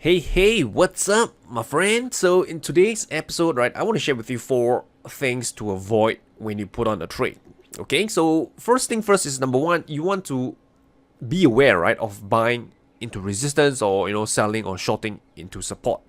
Hey, what's up, my friend? So in today's episode, right, I want to share with you 4 things to avoid when you put on a trade. Okay, so first thing first is number one, you want to be aware, right, of buying into resistance or selling or shorting into support.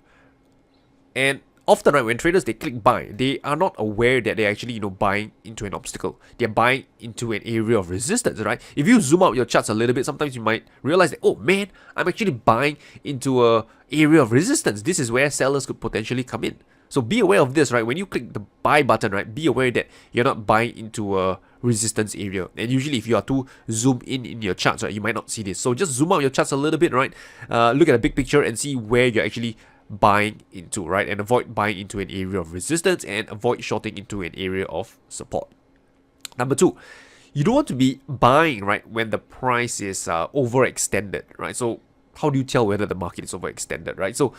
And often, right, when traders they click buy, they are not aware that they're actually buying into an obstacle. They're buying into an area of resistance, right? If you zoom out your charts a little bit, sometimes you might realize that, oh man, I'm actually buying into a area of resistance. This is where sellers could potentially come in. So be aware of this, right? When you click the buy button, right, be aware that you're not buying into a resistance area. And usually if you are too zoomed in your charts, right, you might not see this. So just zoom out your charts a little bit, right? Look at the big picture and see where you're actually buying into, right? And avoid buying into an area of resistance and avoid shorting into an area of support. Number two, you don't want to be buying, right, when the price is overextended, right? So how do you tell whether the market is overextended, right? So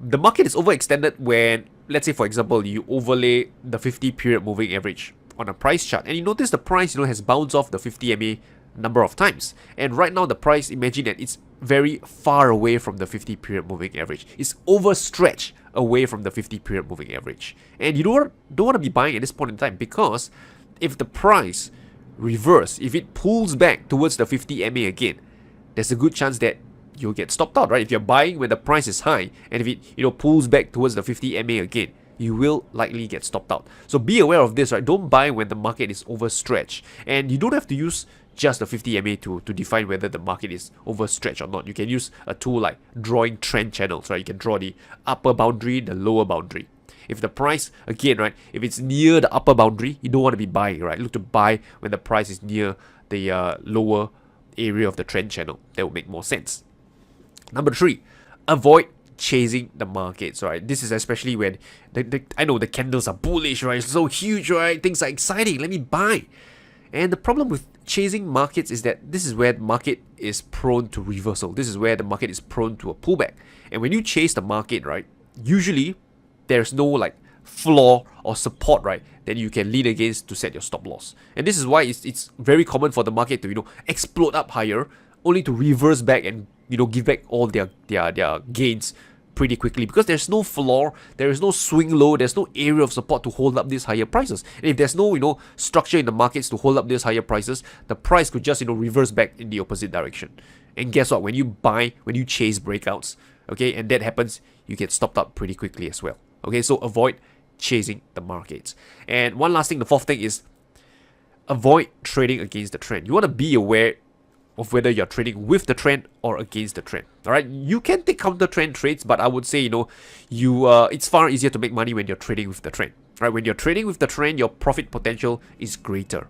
the market is overextended when, let's say for example, you overlay the 50 period moving average on a price chart and you notice the price has bounced off the 50 MA number of times, and right now the price, imagine that it's very far away from the 50 period moving average. It's overstretched away from the 50 period moving average, and you don't want to be buying at this point in time, because if the price reverse, if it pulls back towards the 50 MA again, there's a good chance that you'll get stopped out, right? If you're buying when the price is high and if it pulls back towards the 50 MA again, you will likely get stopped out. So be aware of this, right? Don't buy when the market is overstretched, and you don't have to use just the 50 MA to define whether the market is overstretched or not. You can use a tool like drawing trend channels, right? You can draw the upper boundary, the lower boundary. If the price, again, right, if it's near the upper boundary, you don't want to be buying, right? Look to buy when the price is near the lower area of the trend channel. That would make more sense. Number three, avoid chasing the markets, right? This is especially when I know the candles are bullish, right? It's so huge, right? Things are exciting. Let me buy. And the problem with chasing markets is that this is where the market is prone to reversal. This is where the market is prone to a pullback. And when you chase the market, right, usually there's no like floor or support, right, that you can lean against to set your stop loss. And this is why it's very common for the market to explode up higher, only to reverse back and give back all their gains pretty quickly, because there's no floor, there is no swing low, there's no area of support to hold up these higher prices. And if there's no structure in the markets to hold up these higher prices, the price could just reverse back in the opposite direction. And guess what? When you buy, when you chase breakouts, okay, and that happens, you get stopped up pretty quickly as well. Okay, so avoid chasing the markets. And one last thing, the fourth thing is avoid trading against the trend. You want to be aware of whether you're trading with the trend or against the trend. All right, you can take counter trend trades, but I would say it's far easier to make money when you're trading with the trend. Right, when you're trading with the trend, your profit potential is greater.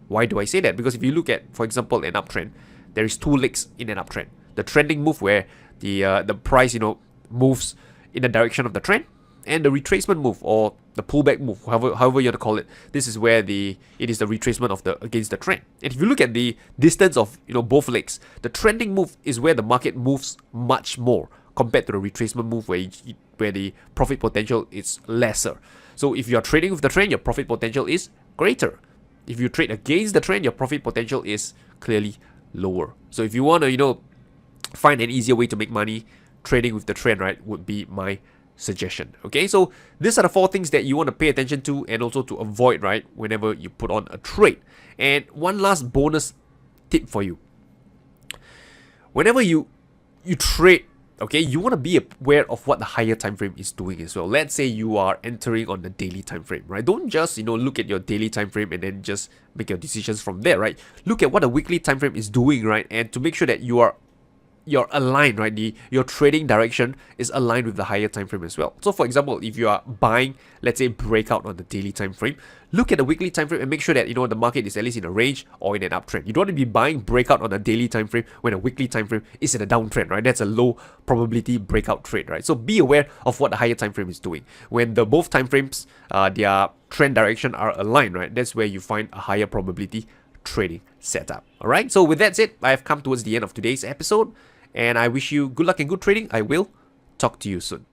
Why do I say that? Because if you look at, for example, an uptrend, there is 2 legs in an uptrend. The trending move, where the price moves in the direction of the trend, and the retracement move, or the pullback move, however you want to call it. This is where it is the retracement of against the trend. And if you look at the distance of both legs, the trending move is where the market moves much more compared to the retracement move, where the profit potential is lesser. So if you are trading with the trend, your profit potential is greater. If you trade against the trend, your profit potential is clearly lower. So if you want to find an easier way to make money, trading with the trend, right, would be my suggestion. Okay, so these are the 4 things that you want to pay attention to and also to avoid, right, whenever you put on a trade. And one last bonus tip for you: whenever you trade, okay, you want to be aware of what the higher time frame is doing as well. Let's say you are entering on the daily time frame, right? Don't just look at your daily time frame and then just make your decisions from there, right? Look at what the weekly time frame is doing, right? And to make sure that you're aligned, right? Your trading direction is aligned with the higher time frame as well. So for example, if you are buying, let's say, breakout on the daily time frame, look at the weekly time frame and make sure that the market is at least in a range or in an uptrend. You don't want to be buying breakout on a daily time frame when a weekly time frame is in a downtrend, right? That's a low probability breakout trade, right? So be aware of what the higher time frame is doing. When both time frames, their trend direction are aligned, right? That's where you find a higher probability trading setup. All right, so with that said, I have come towards the end of today's episode, and I wish you good luck and good trading. I will talk to you soon.